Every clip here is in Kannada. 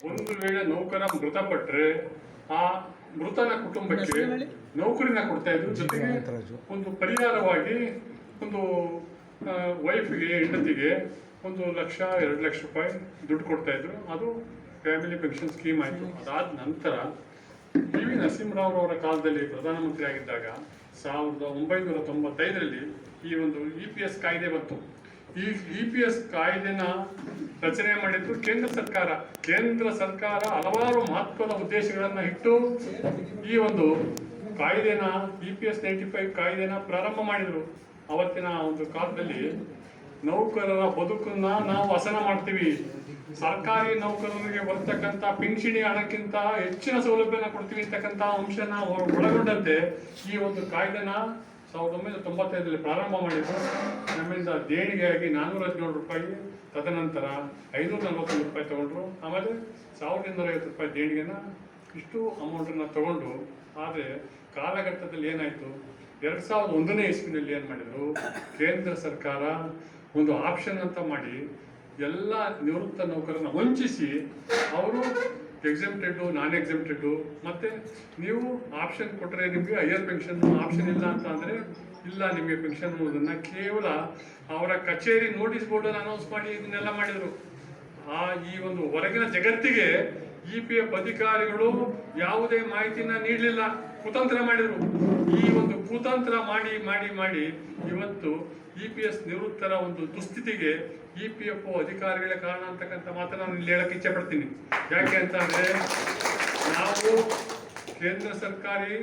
ಒಂದು ವೇಳೆ ನೌಕರ ಮೃತಪಟ್ಟರೆ ಆ ಮೃತನ ಕುಟುಂಬಕ್ಕೆ ನೌಕರಿನ ಕೊಡ್ತಾ ಇದ್ರು. ಜೊತೆಗೆ ಒಂದು ಪರಿಹಾರವಾಗಿ ಒಂದು ವೈಫ್ಗೆ ಹೆಂಡತಿಗೆ 1 ಲಕ್ಷ 2 ಲಕ್ಷ ರೂಪಾಯಿ ದುಡ್ಡು ಕೊಡ್ತಾ ಇದ್ರು. ಅದು ಫ್ಯಾಮಿಲಿ ಪೆನ್ಷನ್ ಸ್ಕೀಮ್ ಆಯಿತು. ಅದಾದ ನಂತರ PV ನರಸಿಂಹರಾವ್ ಅವರ ಕಾಲದಲ್ಲಿ ಪ್ರಧಾನಮಂತ್ರಿ ಆಗಿದ್ದಾಗ 1995ರಲ್ಲಿ ಈ ಒಂದು EPS ಕಾಯ್ದೆ ಬಂತು. ಈ EPS ಕಾಯ್ದೆನ ರಚನೆ ಮಾಡಿದ್ದು ಕೇಂದ್ರ ಸರ್ಕಾರ. ಕೇಂದ್ರ ಸರ್ಕಾರ ಹಲವಾರು ಮಹತ್ವದ ಉದ್ದೇಶಗಳನ್ನ ಇಟ್ಟು ಈ ಒಂದು ಕಾಯ್ದೆನ EPS 95 ಕಾಯ್ದೆನ ಪ್ರಾರಂಭ ಮಾಡಿದ್ರು. ಅವತ್ತಿನ ಒಂದು ಕಾಲದಲ್ಲಿ ನೌಕರರ ಬದುಕನ್ನ ನಾವು ಹಸನ ಮಾಡ್ತೀವಿ, ಸರ್ಕಾರಿ ನೌಕರರಿಗೆ ಬರ್ತಕ್ಕಂಥ ಪಿಂಚಣಿ ಹಣಕ್ಕಿಂತ ಹೆಚ್ಚಿನ ಸೌಲಭ್ಯನ ಕೊಡ್ತೀವಿ ಅಂತಕ್ಕಂಥ ಅಂಶನ ಒಳಗೊಂಡಂತೆ ಈ ಒಂದು ಕಾಯ್ದೆನ 1995ರಲ್ಲಿ ಪ್ರಾರಂಭ ಮಾಡಿದ್ರು. ನಮ್ಮಿಂದ ದೇಣಿಗೆಯಾಗಿ 417 ರೂಪಾಯಿ, ತದನಂತರ 541 ರೂಪಾಯಿ ತಗೊಂಡ್ರು. ಆಮೇಲೆ 1250 ರೂಪಾಯಿ ದೇಣಿಗೆನ, ಇಷ್ಟು ಅಮೌಂಟನ್ನು ತಗೊಂಡು. ಆದರೆ ಕಾಲಘಟ್ಟದಲ್ಲಿ ಏನಾಯಿತು, 2001ನೇ ಇಸ್ವಿನಲ್ಲಿ ಏನು ಮಾಡಿದ್ರು, ಕೇಂದ್ರ ಸರ್ಕಾರ ಒಂದು ಆಪ್ಷನ್ ಅಂತ ಮಾಡಿ ಎಲ್ಲ ನಿವೃತ್ತ ನೌಕರರನ್ನ ವಂಚಿಸಿ ಅವರು ಎಕ್ಸೆಂಪ್ಟೆಡ್, ನಾನ್ ಎಕ್ಸೆಂಪ್ಟೆಡ್, ಮತ್ತೆ ನೀವು ಆಪ್ಷನ್ ಕೊಟ್ಟರೆ ನಿಮಗೆ ಹೈಯರ್ ಪೆನ್ಷನ್, ಆಪ್ಷನ್ ಇಲ್ಲ ಅಂತ ಅಂದರೆ ಇಲ್ಲ ನಿಮಗೆ ಪೆನ್ಷನ್ ಅನ್ನೋದನ್ನ ಕೇವಲ ಅವರ ಕಚೇರಿ ನೋಟಿಸ್ ಬೋರ್ಡನ್ನು ಅನೌನ್ಸ್ ಮಾಡಿ ಇದನ್ನೆಲ್ಲ ಮಾಡಿದರು. ಈ ಒಂದು ಹೊರಗಿನ ಜಗತ್ತಿಗೆ EPF ಅಧಿಕಾರಿಗಳು ಯಾವುದೇ ಮಾಹಿತಿನ ನೀಡಲಿಲ್ಲ, ಕುತಂತ್ರ ಮಾಡಿದರು. ಈ ಒಂದು ಕುತಂತ್ರ ಮಾಡಿ ಮಾಡಿ ಮಾಡಿ ಇವತ್ತು EPS ನಿವೃತ್ತರ ಒಂದು ದುಸ್ಥಿತಿಗೆ EPF ಅಧಿಕಾರಿಗಳೇ ಕಾರಣ ಅಂತಕ್ಕಂಥ ಮಾತನ್ನ ನಾನು ಇಲ್ಲಿ ಹೇಳಕ್ಕೆ ಇಚ್ಛೆ ಪಡ್ತೀನಿ. ಯಾಕೆ ಅಂತ ಅಂದ್ರೆ, ನಾವು ಕೇಂದ್ರ ಸರ್ಕಾರಿ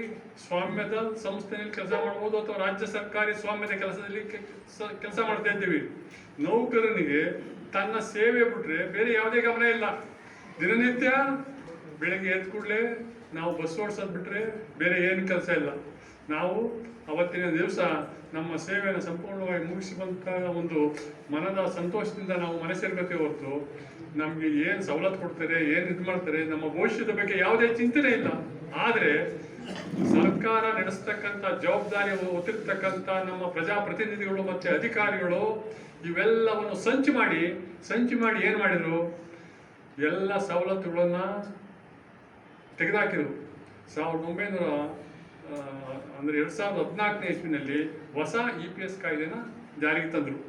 ಸ್ವಾಮ್ಯದ ಸಂಸ್ಥೆಯಲ್ಲಿ ಕೆಲಸ ಮಾಡ್ಬೋದು ಅಥವಾ ರಾಜ್ಯ ಸರ್ಕಾರಿ ಸ್ವಾಮ್ಯದ ಕೆಲಸದಲ್ಲಿ ಕೆಲಸ ಮಾಡ್ತಾ ಇದ್ದೀವಿ. ನೌಕರನಿಗೆ ತನ್ನ ಸೇವೆ ಬಿಟ್ರೆ ಬೇರೆ ಯಾವುದೇ ಗಮನ ಇಲ್ಲ. ದಿನನಿತ್ಯ ಬೆಳಗ್ಗೆ ಎದ್ದ ಕೂಡಲೇ ನಾವು ಬಸ್ ಓಡಿಸೋದು ಬಿಟ್ರೆ ಬೇರೆ ಏನು ಕೆಲಸ ಇಲ್ಲ. ನಾವು ಅವತ್ತಿನ ದಿವಸ ನಮ್ಮ ಸೇವೆಯನ್ನು ಸಂಪೂರ್ಣವಾಗಿ ಮುಗಿಸುವಂತ ಒಂದು ಮನದ ಸಂತೋಷದಿಂದ ನಾವು ಮನೆ ಸೇರ್ಬೇಕೆ ಹೊರತು ನಮಗೆ ಏನು ಸವಲತ್ತು ಕೊಡ್ತಾರೆ, ಏನು ಇದು ಮಾಡ್ತಾರೆ, ನಮ್ಮ ಭವಿಷ್ಯದ ಬಗ್ಗೆ ಯಾವುದೇ ಚಿಂತನೆ ಇಲ್ಲ. ಆದರೆ ಸರ್ಕಾರ ನಡೆಸ್ತಕ್ಕಂಥ ಜವಾಬ್ದಾರಿ ಹೊತ್ತಿರ್ತಕ್ಕಂಥ ನಮ್ಮ ಪ್ರಜಾಪ್ರತಿನಿಧಿಗಳು ಮತ್ತು ಅಧಿಕಾರಿಗಳು ಇವೆಲ್ಲವನ್ನು ಸಂಚು ಮಾಡಿ ಏನು ಮಾಡಿದರು, ಎಲ್ಲ ಸವಲತ್ತುಗಳನ್ನು ತೆಗೆದುಹಾಕಿದರು. 2014ನೇ ಇಸ್ವಿನಲ್ಲಿ ಹೊಸ EPS ಕಾಯ್ದೆನ ಜಾರಿಗೆ ತಂದರು.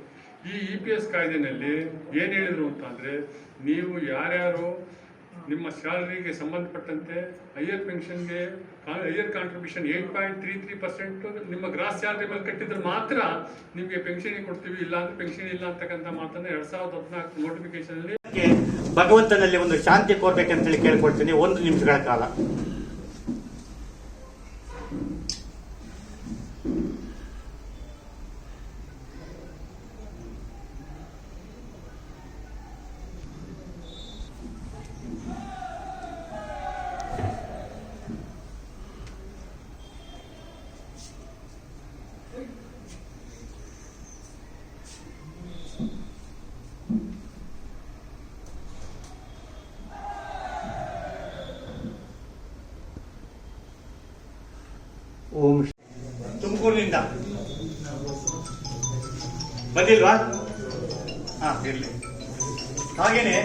ಈ EPS ಕಾಯ್ದೆನಲ್ಲಿ ಏನು ಹೇಳಿದರು ಅಂತ ಅಂದರೆ, ನೀವು ಯಾರ್ಯಾರು ನಿಮ್ಮ ಸ್ಯಾಲರಿಗೆ ಸಂಬಂಧಪಟ್ಟಂತೆ ಹೈಯರ್ ಪೆನ್ಷನ್ಗೆ ಹೈಯರ್ ಕಾಂಟ್ರಿಬ್ಯೂಷನ್ 8.33% ನಿಮ್ಮ ಗ್ರಾಸ್ ಸ್ಯಾಲರಿ ಮೇಲೆ ಕಟ್ಟಿದ್ರೆ ಮಾತ್ರ ನಿಮಗೆ ಪೆನ್ಷನ್ ಕೊಡ್ತೀವಿ, ಇಲ್ಲ ಅಂದ್ರೆ ಪೆನ್ಷನ್ ಇಲ್ಲ ಅಂತಕ್ಕಂಥ ಮಾತನ್ನ 2014 ನೋಟಿಫಿಕೇಶನ್ ಅಲ್ಲಿ. ಭಗವಂತನಲ್ಲಿ ಒಂದು ಶಾಂತಿ ಕೋರ್ಬೇಕಂತೇಳಿ ಕೇಳ್ಕೊಳ್ತೀನಿ. 1 ನಿಮಿಷಗಳ ಕಾಲ. ಓಂ. ತುಮಕೂರಿನಿಂದ ಬಂದಿಲ್ವಾ? ಇರಲಿ. ಹಾಗೇನೆ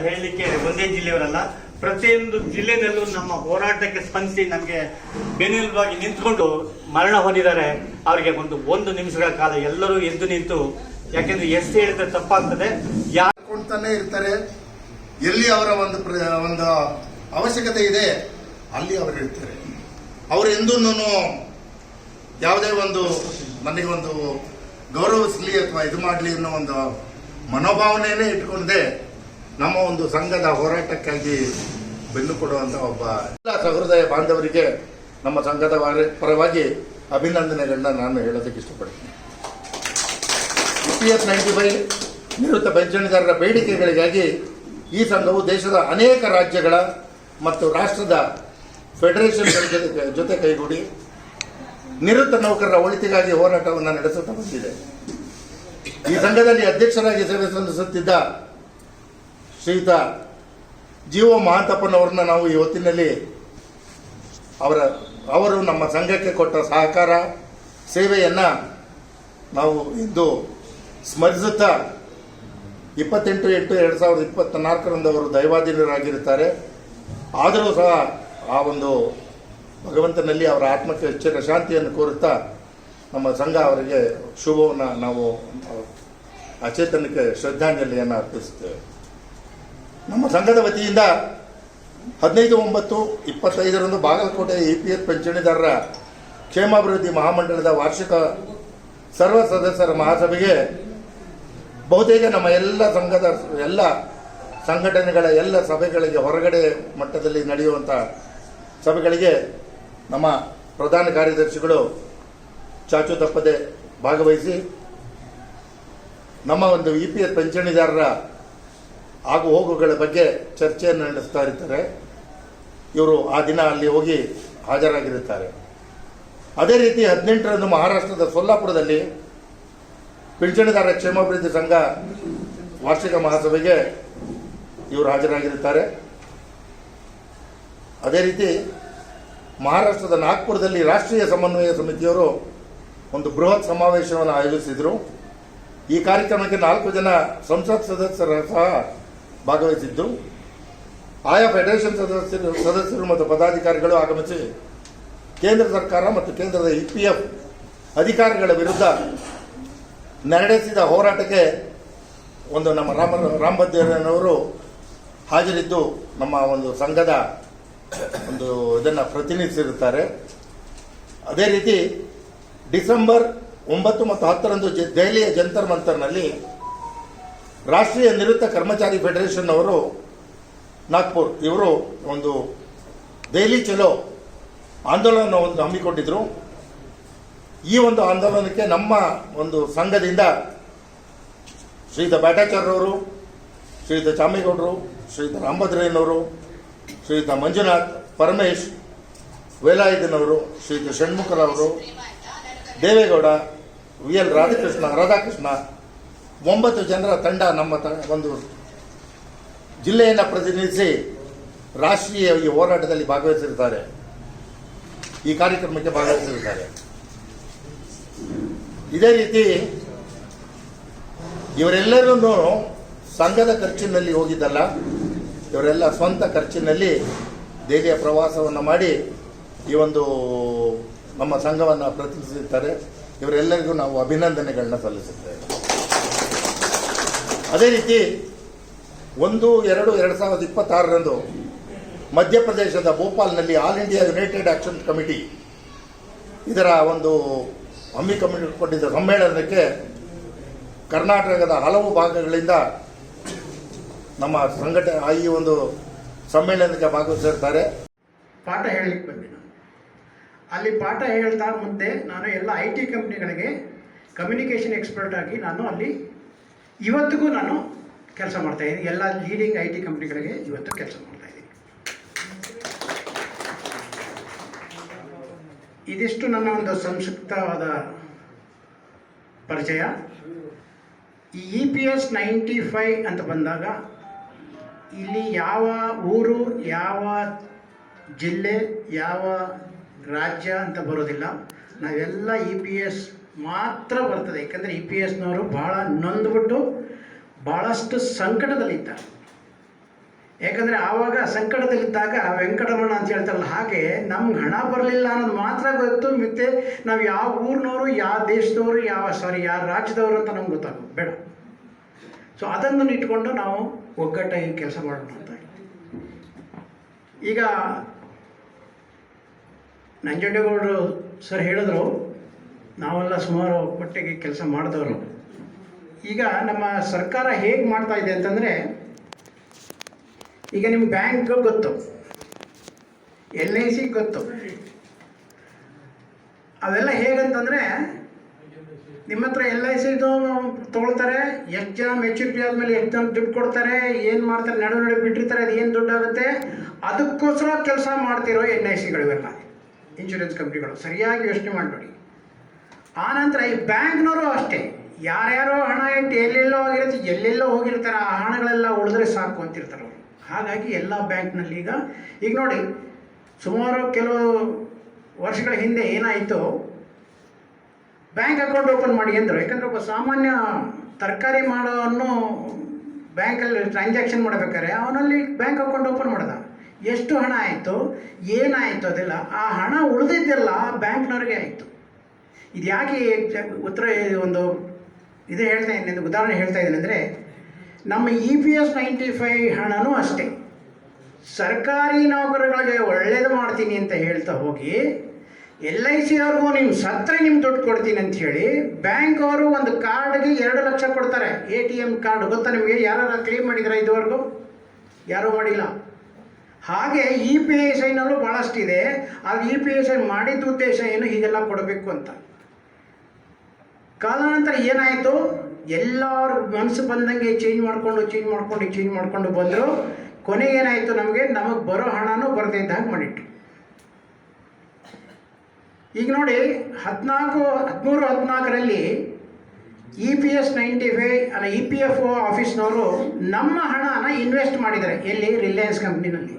ಹೇಳಲಿಕ್ಕೆ ಒಂದೇ ಜಿಲ್ಲೆಯವರಲ್ಲ, ಪ್ರತಿಯೊಂದು ಜಿಲ್ಲೆನಲ್ಲೂ ನಮ್ಮ ಹೋರಾಟಕ್ಕೆ ಸ್ಪಂದಿಸಿ ನಮಗೆ ಬೆನ್ನೆಲುಬಾಗಿ ನಿಂತ್ಕೊಂಡು ಮರಣ ಹೊಂದಿದ್ದಾರೆ. ಅವರಿಗೆ ಒಂದು ನಿಮಿಷಗಳ ಕಾಲ ಎಲ್ಲರೂ ಎದ್ದು ನಿಂತು, ಯಾಕೆಂದ್ರೆ ಎಷ್ಟು ಹೇಳಿದ್ರೆ ತಪ್ಪಾಗ್ತದೆ, ಯಾಕೊಂಡ್ತಾನೆ ಇರ್ತಾರೆ. ಎಲ್ಲಿ ಅವರ ಒಂದು ಅವಶ್ಯಕತೆ ಇದೆ ಅಲ್ಲಿ ಅವರು ಇರ್ತಾರೆ. ಅವರು ಎಂದೂ ಯಾವುದೇ ನನಗೆ ಗೌರವಿಸಲಿ ಅಥವಾ ಇದು ಮಾಡಲಿ ಅನ್ನೋ ಒಂದು ಮನೋಭಾವನೆಯೇ ಇಟ್ಕೊಂಡೆ ನಮ್ಮ ಒಂದು ಸಂಘದ ಹೋರಾಟಕ್ಕಾಗಿ ಬೆನ್ನು ಕೊಡುವಂತ ಒಬ್ಬ ಸಹೃದಯ ಬಾಂಧವರಿಗೆ ನಮ್ಮ ಸಂಘದ ಪರವಾಗಿ ಅಭಿನಂದನೆಗಳನ್ನ ನಾನು ಹೇಳೋದಕ್ಕೆ ಇಷ್ಟಪಡ್ತೀನಿ. EPS 95 ನಿವೃತ್ತ ಪಿಂಚಣಿದಾರರ ಬೇಡಿಕೆಗಳಿಗಾಗಿ ಈ ಸಂಘವು ದೇಶದ ಅನೇಕ ರಾಜ್ಯಗಳ ಮತ್ತು ರಾಷ್ಟ್ರದ ಫೆಡರೇಷನ್ಗಳ ಜೊತೆ ಕೈಗೂಡಿ ನಿವೃತ್ತ ನೌಕರರ ಒಳಿತಿಗಾಗಿ ಹೋರಾಟವನ್ನು ನಡೆಸುತ್ತಾ ಬಂದಿದೆ. ಈ ಸಂಘದಲ್ಲಿ ಅಧ್ಯಕ್ಷರಾಗಿ ಸೇವೆ ಸಲ್ಲಿಸುತ್ತಿದ್ದ ಶ್ರೀಯುತ ಜೀವ ಮಹಾಂತಪ್ಪನವರನ್ನ ನಾವು ಈ ಹೊತ್ತಿನಲ್ಲಿ ಅವರು ನಮ್ಮ ಸಂಘಕ್ಕೆ ಕೊಟ್ಟ ಸಹಕಾರ ಸೇವೆಯನ್ನ ನಾವು ಇಂದು ಸ್ಮರಿಸುತ್ತಾ 28/8/2024 ಅವರು ದೈವಾಧೀನರಾಗಿರುತ್ತಾರೆ. ಆದರೂ ಸಹ ಆ ಒಂದು ಭಗವಂತನಲ್ಲಿ ಅವರ ಆತ್ಮಕ್ಕೆ ಚಿರ ಶಾಂತಿಯನ್ನು ಕೋರುತ್ತಾ ನಮ್ಮ ಸಂಘ ಅವರಿಗೆ ಶುಭವನ್ನು ನಾವು ಅಚೇತನಕ್ಕೆ ಶ್ರದ್ಧಾಂಜಲಿಯನ್ನು ಅರ್ಪಿಸುತ್ತೇವೆ. ನಮ್ಮ ಸಂಘದ ವತಿಯಿಂದ 15/9/25 ಬಾಗಲಕೋಟೆ EPS ಪಿಂಚಣಿದಾರರ ಕ್ಷೇಮಾಭಿವೃದ್ಧಿ ಮಹಾಮಂಡಳದ ವಾರ್ಷಿಕ ಸರ್ವ ಸದಸ್ಯರ ಮಹಾಸಭೆಗೆ ಬಹುತೇಕ ನಮ್ಮ ಎಲ್ಲ ಸಂಘದ ಎಲ್ಲ ಸಂಘಟನೆಗಳ ಎಲ್ಲ ಸಭೆಗಳಿಗೆ ಹೊರಗಡೆ ಮಟ್ಟದಲ್ಲಿ ನಡೆಯುವಂಥ ಸಭೆಗಳಿಗೆ ನಮ್ಮ ಪ್ರಧಾನ ಕಾರ್ಯದರ್ಶಿಗಳು ಚಾಚು ತಪ್ಪದೆ ಭಾಗವಹಿಸಿ ನಮ್ಮ ಒಂದು EPS ಪಿಂಚಣಿದಾರರ ಆಗು ಹೋಗುಗಳ ಬಗ್ಗೆ ಚರ್ಚೆಯನ್ನು ನಡೆಸ್ತಾ ಇರ್ತಾರೆ. ಇವರು ಆ ದಿನ ಅಲ್ಲಿ ಹೋಗಿ ಹಾಜರಾಗಿರುತ್ತಾರೆ. ಅದೇ ರೀತಿ 18ರಂದು ಮಹಾರಾಷ್ಟ್ರದ ಸೊಲ್ಲಾಪುರದಲ್ಲಿ ಪಿಂಚಣಿದಾರರ ಕ್ಷೇಮಾಭಿವೃದ್ಧಿ ಸಂಘ ವಾರ್ಷಿಕ ಮಹಾಸಭೆಗೆ ಇವರು ಹಾಜರಾಗಿರುತ್ತಾರೆ. ಅದೇ ರೀತಿ ಮಹಾರಾಷ್ಟ್ರದ ನಾಗ್ಪುರದಲ್ಲಿ ರಾಷ್ಟ್ರೀಯ ಸಮನ್ವಯ ಸಮಿತಿಯವರು ಒಂದು ಬೃಹತ್ ಸಮಾವೇಶವನ್ನು ಆಯೋಜಿಸಿದರು. ಈ ಕಾರ್ಯಕ್ರಮಕ್ಕೆ 4 ಜನ ಸಂಸತ್ ಸದಸ್ಯರು ಸಹ ಭಾಗವಹಿಸಿದ್ದು, ಆಯಾ ಫೆಡರೇಷನ್ ಸದಸ್ಯರು ಮತ್ತು ಪದಾಧಿಕಾರಿಗಳು ಆಗಮಿಸಿ ಕೇಂದ್ರ ಸರ್ಕಾರ ಮತ್ತು ಕೇಂದ್ರದ EPF ಅಧಿಕಾರಿಗಳ ವಿರುದ್ಧ ನಡೆಸಿದ ಹೋರಾಟಕ್ಕೆ ಒಂದು ನಮ್ಮ ರಾಮಭದ್ರಯ್ಯನವರು ಹಾಜರಿದ್ದು ನಮ್ಮ ಒಂದು ಸಂಘದ ಒಂದು ಇದನ್ನು ಪ್ರತಿನಿಧಿಸಿರುತ್ತಾರೆ. ಅದೇ ರೀತಿ ಡಿಸೆಂಬರ್ 9 ಮತ್ತು 10ರಂದು ದೆಹಲಿಯ ಜಂತರ್ ಮಂತರ್ನಲ್ಲಿ ರಾಷ್ಟ್ರೀಯ ನಿವೃತ್ತ ಕರ್ಮಚಾರಿ ಫೆಡರೇಷನ್ ಅವರು ನಾಗ್ಪುರ್ ಇವರು ಒಂದು ದೆಹಲಿ ಚಲೋ ಆಂದೋಲನವನ್ನು ಹಮ್ಮಿಕೊಂಡಿದ್ದರು. ಈ ಒಂದು ಆಂದೋಲನಕ್ಕೆ ನಮ್ಮ ಒಂದು ಸಂಘದಿಂದ ಶ್ರೀಯುತ ಬ್ಯಾಟಾಚಾರ್ಯವರು, ಶ್ರೀಯುತ ಚಾಮೇಗೌಡರು, ಶ್ರೀಯುತ ರಾಮಭದ್ರಯ್ಯನವರು, ಶ್ರೀಯುತ ಮಂಜುನಾಥ್, ಪರಮೇಶ್, ವೇಲಾಯುಧನವರು, ಶ್ರೀಯುತ ಷಣ್ಮುಖರವರು, ದೇವೇಗೌಡ, VL ರಾಧಾಕೃಷ್ಣ 9 ಜನರ ತಂಡ ನಮ್ಮ ಒಂದು ಜಿಲ್ಲೆಯನ್ನು ಪ್ರತಿನಿಧಿಸಿ ರಾಷ್ಟ್ರೀಯ ಈ ಹೋರಾಟದಲ್ಲಿ ಭಾಗವಹಿಸಿರುತ್ತಾರೆ. ಈ ಕಾರ್ಯಕ್ರಮಕ್ಕೆ ಭಾಗವಹಿಸಿರುತ್ತಾರೆ. ಇದೇ ರೀತಿ ಇವರೆಲ್ಲರೂ ಸಂಘದ ಖರ್ಚಿನಲ್ಲಿ ಹೋಗಿದ್ದಲ್ಲ, ಇವರೆಲ್ಲ ಸ್ವಂತ ಖರ್ಚಿನಲ್ಲಿ ದೆಹಲಿಯ ಪ್ರವಾಸವನ್ನು ಮಾಡಿ ಈ ಒಂದು ನಮ್ಮ ಸಂಘವನ್ನು ಪ್ರತಿನಿಧಿಸುತ್ತಾರೆ. ಇವರೆಲ್ಲರಿಗೂ ನಾವು ಅಭಿನಂದನೆಗಳನ್ನ ಸಲ್ಲಿಸುತ್ತೇವೆ. ಅದೇ ರೀತಿ 1/2/2026ರಂದು ಮಧ್ಯಪ್ರದೇಶದ ಭೋಪಾಲ್ನಲ್ಲಿ all India united action committee ಇದರ ಒಂದು ಹಮ್ಮಿಕೊಂಡಿದ್ದ ಸಮ್ಮೇಳನಕ್ಕೆ ಕರ್ನಾಟಕದ ಹಲವು ಭಾಗಗಳಿಂದ ನಮ್ಮ ಈ ಒಂದು ಸಮ್ಮೇಳನಕ್ಕೆ ಭಾಗವಹಿಸಿರ್ತಾರೆ. ಪಾಠ ಹೇಳಲಿಕ್ಕೆ ಬಂದೆ ನಾನು. ಅಲ್ಲಿ ಪಾಠ ಹೇಳ್ತಾ ಮುಂದೆ ನಾನು ಎಲ್ಲ IT ಕಂಪ್ನಿಗಳಿಗೆ ಕಮ್ಯುನಿಕೇಷನ್ ಎಕ್ಸ್ಪರ್ಟ್ ಆಗಿ ನಾನು ಅಲ್ಲಿ ಇವತ್ತಿಗೂ ನಾನು ಕೆಲಸ ಮಾಡ್ತಾಯಿದ್ದೀನಿ. ಎಲ್ಲ ಲೀಡಿಂಗ್ IT ಕಂಪ್ನಿಗಳಿಗೆ ಇವತ್ತು ಕೆಲಸ ಮಾಡ್ತಾಯಿದ್ದೀನಿ. ಇದಿಷ್ಟು ನನ್ನ ಒಂದು ಸಂಕ್ಷಿಪ್ತವಾದ ಪರಿಚಯ. ಈ EPS 95 ಅಂತ ಬಂದಾಗ ಇಲ್ಲಿ ಯಾವ ಊರು, ಯಾವ ಜಿಲ್ಲೆ, ಯಾವ ರಾಜ್ಯ ಅಂತ ಬರೋದಿಲ್ಲ. ನಾವೆಲ್ಲ EPS ಮಾತ್ರ ಬರ್ತದೆ. ಯಾಕಂದರೆ EPSನವರು ಭಾಳ ನೊಂದ್ಬಿಟ್ಟು ಭಾಳಷ್ಟು ಸಂಕಟದಲ್ಲಿದ್ದಾರೆ. ಯಾಕಂದರೆ ಆವಾಗ ಸಂಕಟದಲ್ಲಿದ್ದಾಗ ವೆಂಕಟರಮಣ ಅಂತ ಹೇಳ್ತಾರಲ್ಲ, ಹಾಗೆ ನಮ್ಗೆ ಹಣ ಬರಲಿಲ್ಲ ಅನ್ನೋದು ಮಾತ್ರ ಗೊತ್ತು. ಮತ್ತು ನಾವು ಯಾವ ಊರಿನವರು, ಯಾವ ದೇಶದವರು, ಯಾವ ರಾಜ್ಯದವರು ಅಂತ ನಮ್ಗೆ ಗೊತ್ತಾಗೋದು ಬೇಡ. ಸೊ ಅದನ್ನು ಇಟ್ಕೊಂಡು ನಾವು ಒಗ್ಗಟ್ಟಾಗಿ ಕೆಲಸ ಮಾಡೋಣ ಅಂತ. ಈಗ ನಂಜುಂಡೇಗೌಡರು ಸರ್ ಹೇಳಿದ್ರು, ನಾವೆಲ್ಲ ಸುಮಾರು ಒಟ್ಟಿಗೆ ಕೆಲಸ ಮಾಡಿದವರು. ಈಗ ನಮ್ಮ ಸರ್ಕಾರ ಹೇಗೆ ಮಾಡ್ತಾ ಇದೆ ಅಂತಂದರೆ, ಈಗ ನಿಮ್ಗೆ ಬ್ಯಾಂಕ್ ಗೊತ್ತು, LIC ಗೊತ್ತು. ಅವೆಲ್ಲ ಹೇಗಂತಂದರೆ, ನಿಮ್ಮ ಹತ್ರ LICದು ತೊಗೊಳ್ತಾರೆ, ಎಷ್ಟು ಜನ ಮೆಚುರಿಟಿ ಆದಮೇಲೆ ಎಷ್ಟು ಜನ ದುಡ್ಡು ಕೊಡ್ತಾರೆ, ಏನು ಮಾಡ್ತಾರೆ, ನಡುವೆ ಬಿಟ್ಟಿರ್ತಾರೆ, ಅದು ಏನು ದುಡ್ಡಾಗುತ್ತೆ, ಅದಕ್ಕೋಸ್ಕರ ಕೆಲಸ ಮಾಡ್ತಿರೋ LICಗಳಿವೆಲ್ಲ ಇನ್ಶೂರೆನ್ಸ್ ಕಂಪ್ನಿಗಳು. ಸರಿಯಾಗಿ ಯೋಚನೆ ಮಾಡಿ. ಆನಂತರ ಈ ಬ್ಯಾಂಕ್ನವರು ಅಷ್ಟೇ, ಯಾರ್ಯಾರೋ ಹಣ ಇಟ್ಟು ಎಲ್ಲೆಲ್ಲೋ ಆಗಿರುತ್ತೆ, ಎಲ್ಲೆಲ್ಲೋ ಹೋಗಿರ್ತಾರೆ, ಆ ಹಣಗಳೆಲ್ಲ ಉಳಿದ್ರೆ ಸಾಕು ಅಂತಿರ್ತಾರೆ ಅವರು. ಹಾಗಾಗಿ ಎಲ್ಲ ಬ್ಯಾಂಕ್ನಲ್ಲಿ ಈಗ ನೋಡಿ, ಸುಮಾರು ಕೆಲವು ವರ್ಷಗಳ ಹಿಂದೆ ಏನಾಯಿತು, ಬ್ಯಾಂಕ್ ಅಕೌಂಟ್ ಓಪನ್ ಮಾಡಿ ಅಂದರು. ಯಾಕಂದರೆ ಒಬ್ಬ ಸಾಮಾನ್ಯ ತರಕಾರಿ ಮಾಡೋನು ಬ್ಯಾಂಕಲ್ಲಿ ಟ್ರಾನ್ಸಾಕ್ಷನ್ ಮಾಡ್ಬೇಕಾದ್ರೆ ಅವನಲ್ಲಿ ಬ್ಯಾಂಕ್ ಅಕೌಂಟ್ ಓಪನ್ ಮಾಡ್ದ. ಎಷ್ಟು ಹಣ ಆಯಿತು, ಏನಾಯಿತು ಅದೆಲ್ಲ, ಆ ಹಣ ಉಳಿದಿದ್ದೆಲ್ಲ ಬ್ಯಾಂಕ್ನವ್ರಿಗೆ ಆಯಿತು. ಇದು ಯಾಕೆ ಉತ್ತರ ಒಂದು ಇದು ಹೇಳ್ತಾ ಇದ್ದೀನಿ, ಉದಾಹರಣೆ ಹೇಳ್ತಾ ಇದ್ದೀನಿ ಅಂದರೆ, ನಮ್ಮ EPS 95 ಹಣನೂ ಅಷ್ಟೇ. ಸರ್ಕಾರಿ ನೌಕರರಿಗೆ ಒಳ್ಳೇದು ಮಾಡ್ತೀನಿ ಅಂತ ಹೇಳ್ತಾ ಹೋಗಿ LIC ಅವ್ರಿಗೂ ನೀವು ಸತ್ತರೆ ನಿಮ್ಗೆ ದುಡ್ಡು ಕೊಡ್ತೀನಿ ಅಂತ ಹೇಳಿ ಬ್ಯಾಂಕ್ ಅವರು ಒಂದು ಕಾರ್ಡ್ಗೆ 2 ಲಕ್ಷ ಕೊಡ್ತಾರೆ. ATM ಕಾರ್ಡ್ ಗೊತ್ತಾ ನಿಮಗೆ? ಯಾರು ಕ್ಲೇಮ್ ಮಾಡಿದ್ರೆ ಇದುವರೆಗೂ? ಯಾರೂ ಮಾಡಿಲ್ಲ. ಹಾಗೆ EPSIನಲ್ಲೂ ಭಾಳಷ್ಟಿದೆ. ಅದು EPSI ಮಾಡಿದ ಉದ್ದೇಶ ಏನು, ಹೀಗೆಲ್ಲ ಕೊಡಬೇಕು ಅಂತ. ಕಾಲಾನಂತರ ಏನಾಯಿತು, ಎಲ್ಲರೂ ಮನಸ್ಸು ಬಂದಂಗೆ ಚೇಂಜ್ ಮಾಡಿಕೊಂಡು ಬಂದರು. ಕೊನೆಗೆ ಏನಾಯಿತು, ನಮಗೆ ಬರೋ ಹಣನೂ ಬರದೇ ಇದ್ದಾಗ ಮಾಡಿಟ್ಟು. ಈಗ ನೋಡಿ 13-14ರಲ್ಲಿ EPS 95 ಅಲ್ಲ EPFO ಆಫೀಸ್ನವರು ನಮ್ಮ ಹಣನ ಇನ್ವೆಸ್ಟ್ ಮಾಡಿದ್ದಾರೆ. ಎಲ್ಲಿ? ರಿಲಯನ್ಸ್ ಕಂಪ್ನಿನಲ್ಲಿ.